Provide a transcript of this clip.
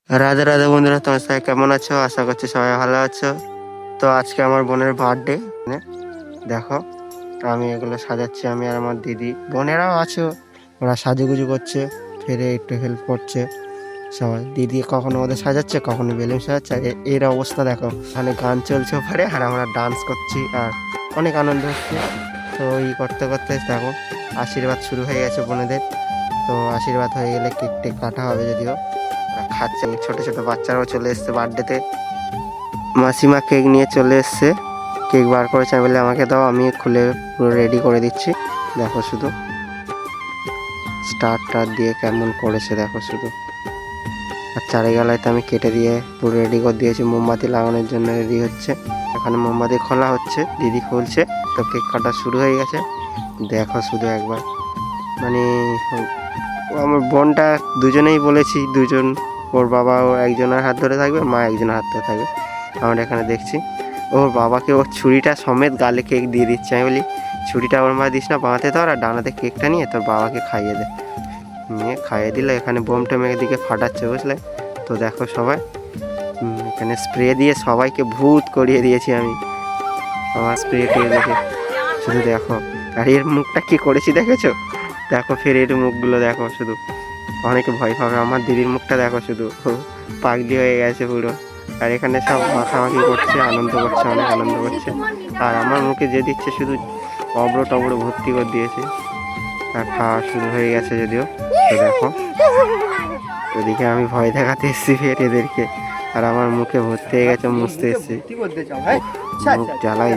রাধে রাধে বন্ধুরা, তোমার সবাই কেমন আছো? আশা করছি সবাই ভালো আছো। তো আজকে আমার বোনের বার্থডে। দেখো আমি এগুলো সাজাচ্ছি, আমি আর আমার দিদি। বোনেরাও আছো, ওরা সাজুগুজু করছে, ফিরে একটু হেল্প করছে সবাই। দিদি কখনো ওদের সাজাচ্ছে, কখনো বেলুন সাজাচ্ছে। আর এর অবস্থা দেখো, মানে গান চলছে ওপারে আর আমরা ডান্স করছি আর অনেক আনন্দ হচ্ছে। তো এই করতে করতে দেখো আশীর্বাদ শুরু হয়ে গেছে বোনেদের। তো আশীর্বাদ হয়ে গেলে কেক টেক কাটা হবে, যদিও খাচ্ছে। ছোট ছোট বাচ্চারাও চলে এসছে বার্থডেতে। মাসিমা কেক নিয়ে চলে এসছে, কেক বার করেছে। আমি বলে আমাকে দাও, আমি খুলে পুরো রেডি করে দিচ্ছি। দেখো শুধু স্টার দিয়ে কেমন করেছে দেখো শুধু। আর চারিগালায় আমি কেটে দিয়ে পুরো রেডি করে দিয়েছি, মোমবাতি লাগানোর জন্য রেডি হচ্ছে। এখানে মোমবাতি খোলা হচ্ছে, দিদি খুলছে। তো কেক কাটা শুরু হয়ে গেছে। দেখো শুধু একবার, মানে আমার বোনটা দুজনেই বলেছি, দুজন, ওর বাবা ও একজনের হাত ধরে থাকবে, মা একজনের হাত ধরে থাকবে। আমরা এখানে দেখছি ওর বাবাকে ওর ছুরিটা সমেত গালে কেক দিয়ে দিচ্ছে। আমি বলি ছুরিটা ওর মা দিস না, বাঁতে ধর, আর ডানাতে কেকটা নিয়ে তোর বাবাকে খাইয়ে দে। নিয়ে খাইয়ে দিলে এখানে বোমটা মেঘের দিকে ফাটাচ্ছে, বুঝলে তো। দেখো সবাই এখানে স্প্রে দিয়ে সবাইকে ভূত করিয়ে দিয়েছি আমি, আমার স্প্রে টিয়ে দেখে শুধু দেখো। আর এর মুখটা কি করেছি দেখেছো? দেখো ফের এর মুখগুলো দেখো শুধু, অনেকে ভয় পাবে। আমার দিদির মুখটা দেখো শুধু, পাগলি হয়ে গেছে পুরো। আর এখানে সব মাখামাখি করছে, আনন্দ করছে, অনেক আনন্দ করছে। আর আমার মুখে যে দিচ্ছে শুধু অব্র টব্র ভর্তি করে দিয়েছে। আর খাওয়া শুরু হয়ে গেছে যদিও। তো দেখো ওদিকে আমি ভয় দেখাতে এসেছি ফের এদেরকে, আর আমার মুখে ভর্তি হয়ে গেছে, মুছতে এসেছি, মুখ জ্বালাই।